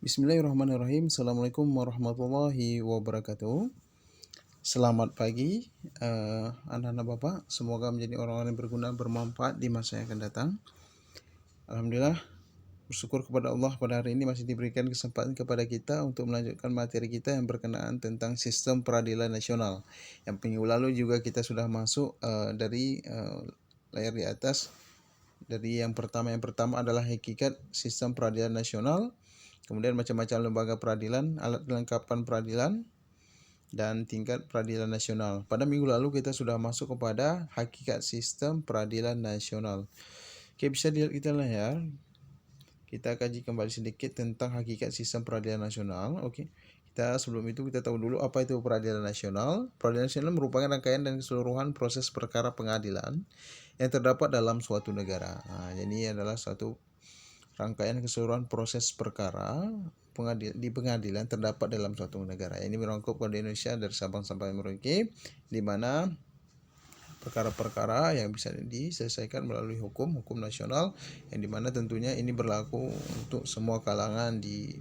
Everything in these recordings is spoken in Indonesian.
Bismillahirrahmanirrahim. Assalamualaikum warahmatullahi wabarakatuh. Selamat pagi, anak-anak Bapak. Semoga menjadi orang-orang yang berguna, bermanfaat di masa yang akan datang. Alhamdulillah, bersyukur kepada Allah pada hari ini masih diberikan kesempatan kepada kita untuk melanjutkan materi kita yang berkenaan tentang sistem peradilan nasional. Yang minggu lalu juga kita sudah masuk dari layar di atas. Dari yang pertama adalah hakikat sistem peradilan nasional. Kemudian macam-macam lembaga peradilan, alat kelengkapan peradilan, dan tingkat peradilan nasional. Pada minggu lalu kita sudah masuk kepada hakikat sistem peradilan nasional. Oke, bisa dilihat kita lah ya. Kita kaji kembali sedikit tentang hakikat sistem peradilan nasional. Oke. Sebelum itu kita tahu dulu apa itu peradilan nasional. Peradilan nasional merupakan rangkaian dan keseluruhan proses perkara pengadilan yang terdapat dalam suatu negara. Nah, ini adalah suatu rangkaian keseluruhan proses perkara di pengadilan terdapat dalam suatu negara. Ini merangkup di Indonesia dari Sabang sampai Merauke, di mana perkara-perkara yang bisa diselesaikan melalui hukum nasional, yang dimana tentunya ini berlaku untuk semua kalangan di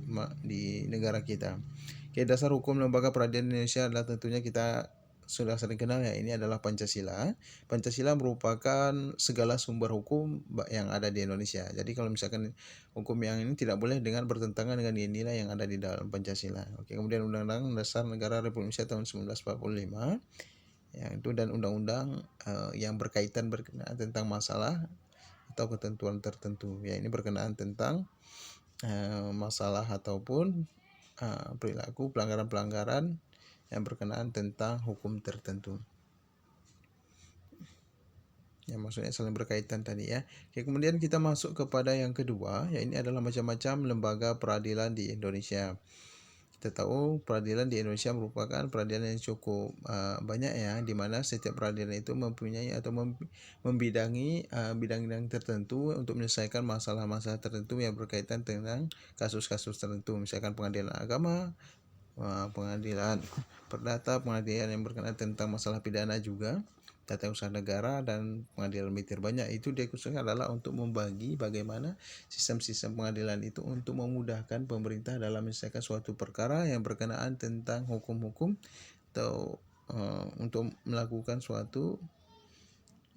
negara kita. Oke, dasar hukum lembaga peradilan Indonesia adalah tentunya kita sudah sering kenal ya, ini adalah Pancasila. Pancasila merupakan segala sumber hukum yang ada di Indonesia. Jadi kalau misalkan hukum yang ini tidak boleh dengan bertentangan dengan nilai yang ada di dalam Pancasila. Oke, kemudian Undang-Undang Dasar Negara Republik Indonesia tahun 1945 yang itu, dan undang-undang yang berkaitan tentang masalah atau ketentuan tertentu. Ya, ini berkenaan tentang masalah ataupun perilaku pelanggaran-pelanggaran yang berkenaan tentang hukum tertentu. Ya, maksudnya saling berkaitan tadi ya. Oke, kemudian kita masuk kepada yang kedua, ya ini adalah macam-macam lembaga peradilan di Indonesia. Kita tahu peradilan di Indonesia merupakan peradilan yang cukup banyak ya, di mana setiap peradilan itu mempunyai atau membidangi bidang-bidang tertentu untuk menyelesaikan masalah-masalah tertentu yang berkaitan dengan kasus-kasus tertentu, misalkan pengadilan agama, pengadilan perdata, pengadilan yang berkenaan tentang masalah pidana juga, tata usaha negara, dan pengadilan militer. Banyak itu dikhususkan adalah untuk membagi bagaimana sistem-sistem pengadilan itu untuk memudahkan pemerintah dalam menyelesaikan suatu perkara yang berkenaan tentang hukum-hukum atau untuk melakukan suatu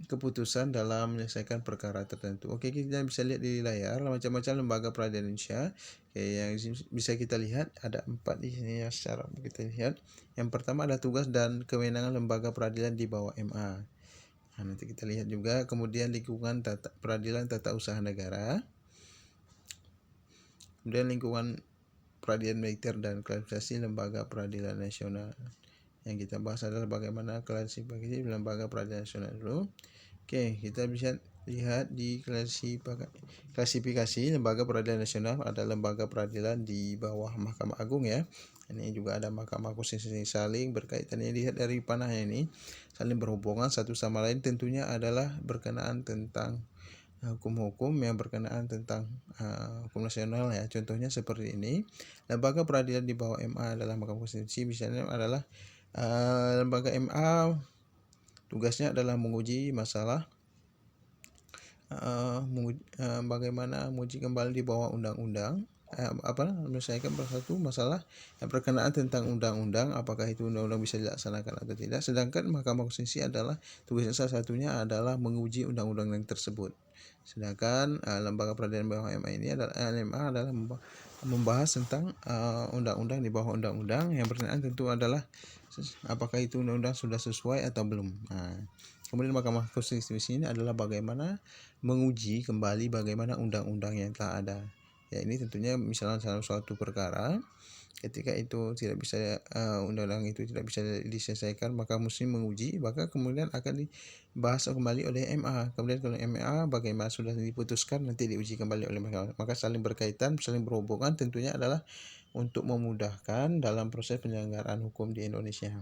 keputusan dalam menyelesaikan perkara tertentu. Oke, kita bisa lihat di layar macam-macam lembaga peradilan Indonesia. Oke, yang bisa kita lihat ada 4 di sini ya, secara kita lihat. Yang pertama adalah tugas dan kewenangan lembaga peradilan di bawah MA. Nah, nanti kita lihat juga kemudian lingkungan peradilan tata usaha negara. Kemudian lingkungan peradilan militer dan klasifikasi lembaga peradilan nasional. Yang kita bahas adalah bagaimana klasifikasi lembaga peradilan nasional dulu. Oke, kita bisa lihat di klasifikasi lembaga peradilan nasional, ada lembaga peradilan di bawah Mahkamah Agung ya. Ini juga ada Mahkamah Konstitusi, saling berkaitan. Ini lihat dari panahnya ini saling berhubungan satu sama lain, tentunya adalah berkenaan tentang hukum-hukum yang berkenaan tentang hukum nasional ya. Contohnya seperti ini. Lembaga peradilan di bawah MA adalah Mahkamah Konstitusi, misalnya adalah lembaga MA tugasnya adalah menguji masalah bagaimana menguji kembali di bawah undang-undang, menyelesaikan satu masalah yang berkenaan tentang undang-undang, apakah itu undang-undang bisa dilaksanakan atau tidak. Sedangkan Mahkamah Konstitusi adalah tugasnya salah satunya adalah menguji undang-undang yang tersebut. Sedangkan lembaga peradilan bawah MA ini adalah membahas tentang undang-undang di bawah undang-undang yang berkenaan tentu adalah apakah itu undang-undang sudah sesuai atau belum. Nah, kemudian Mahkamah Konstitusi ini adalah bagaimana menguji kembali bagaimana undang-undang yang telah ada. Ya, ini tentunya misalnya dalam suatu perkara ketika itu tidak bisa undang-undang itu tidak bisa diselesaikan, maka mesti menguji, maka kemudian akan dibahas kembali oleh MA. Kemudian kalau MA bagaimana sudah diputuskan, nanti diuji kembali oleh Mahkamah. Maka saling berkaitan, saling berhubungan, tentunya adalah untuk memudahkan dalam proses penyelenggaraan hukum di Indonesia.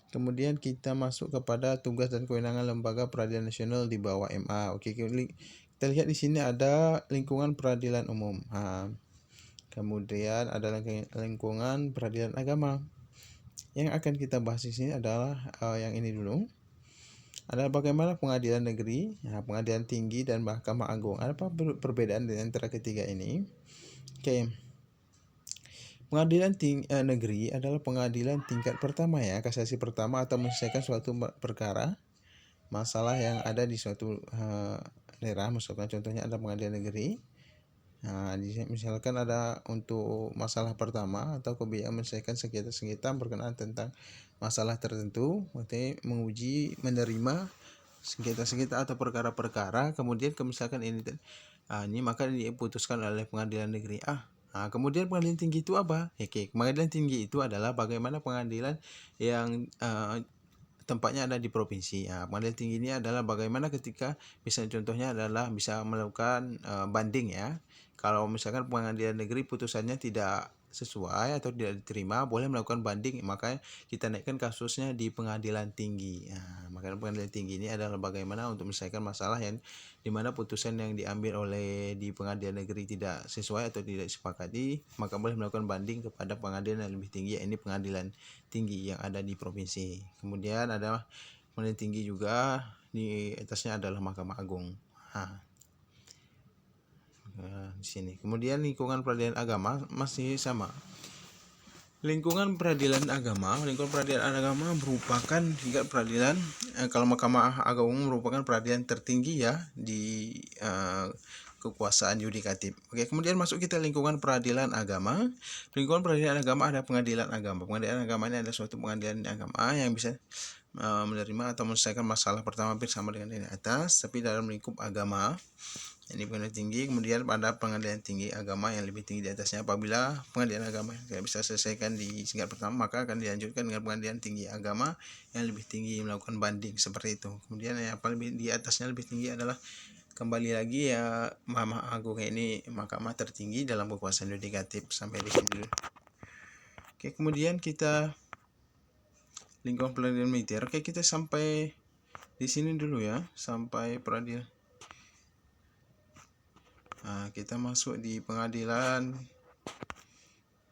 Kemudian kita masuk kepada tugas dan kewenangan lembaga peradilan nasional di bawah MA. Oke, kita lihat di sini ada lingkungan peradilan umum. Kemudian ada lingkungan peradilan agama. Yang akan kita bahas di sini adalah yang ini dulu. Ada bagaimana pengadilan negeri, pengadilan tinggi, dan Mahkamah Agung. Apa perbedaan di antara ketiga ini? Oke. Negeri adalah pengadilan tingkat pertama ya, kasasi pertama atau menyelesaikan suatu perkara masalah yang ada di suatu daerah. Misalkan contohnya ada pengadilan negeri. Nah, misalkan ada untuk masalah pertama atau kebijakan menyelesaikan sengketa-sengketa berkenaan tentang masalah tertentu, berarti menguji, menerima sengketa-sengketa atau perkara-perkara, kemudian misalkan ini maka diputuskan oleh pengadilan negeri A. Nah, kemudian pengadilan tinggi itu apa? Oke, pengadilan tinggi itu adalah bagaimana pengadilan yang tempatnya ada di provinsi. Nah, pengadilan tinggi ini adalah bagaimana ketika misalnya contohnya adalah bisa melakukan banding ya. Kalau misalkan pengadilan negeri putusannya tidak sesuai atau tidak diterima, boleh melakukan banding, maka kita naikkan kasusnya di pengadilan tinggi. Nah, maka pengadilan tinggi ini adalah bagaimana untuk menyelesaikan masalah yang dimana putusan yang diambil oleh di pengadilan negeri tidak sesuai atau tidak disepakati, maka boleh melakukan banding kepada pengadilan yang lebih tinggi, ini pengadilan tinggi yang ada di provinsi. Kemudian ada pengadilan tinggi juga, di atasnya adalah Mahkamah Agung. Di sini. Kemudian lingkungan peradilan agama masih sama. Lingkungan peradilan agama merupakan tingkat peradilan, kalau Mahkamah Agung merupakan peradilan tertinggi ya di kekuasaan yudikatif. Oke, kemudian masuk kita lingkungan peradilan agama. Lingkungan peradilan agama ada pengadilan agama. Pengadilan agama ini ada suatu pengadilan agama yang bisa menerima atau menyelesaikan masalah pertama hampir sama dengan yang di atas, tapi dalam lingkup agama. Ini pengadilan tinggi. Kemudian pada pengadilan tinggi agama yang lebih tinggi di atasnya. Apabila pengadilan agama tidak bisa selesaikan di tingkat pertama, maka akan dilanjutkan dengan pengadilan tinggi agama yang lebih tinggi, melakukan banding seperti itu. Kemudian yang paling di atasnya lebih tinggi adalah kembali lagi ya Mahkamah Agung, ini mahkamah tertinggi dalam kekuasaan yudikatif. Sampai di sini dulu. Oke, kemudian kita lingkungan peradilan militer. Oke, kita sampai di sini dulu ya, sampai peradilan. Nah, kita masuk di pengadilan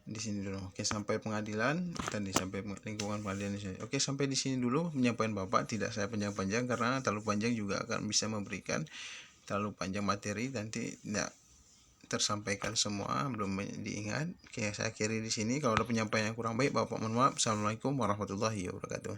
di sini dulu. Oke, sampai pengadilan tadi, sampai lingkungan pengadilan di sini. Oke, sampai di sini dulu penyampaian Bapak, tidak saya panjang-panjang karena terlalu panjang juga akan bisa memberikan terlalu panjang materi, nanti tidak tersampaikan semua, belum diingat. Oke, saya akhiri di sini. Kalau ada penyampaian yang kurang baik, Bapak mohon maaf. Assalamualaikum warahmatullahi wabarakatuh.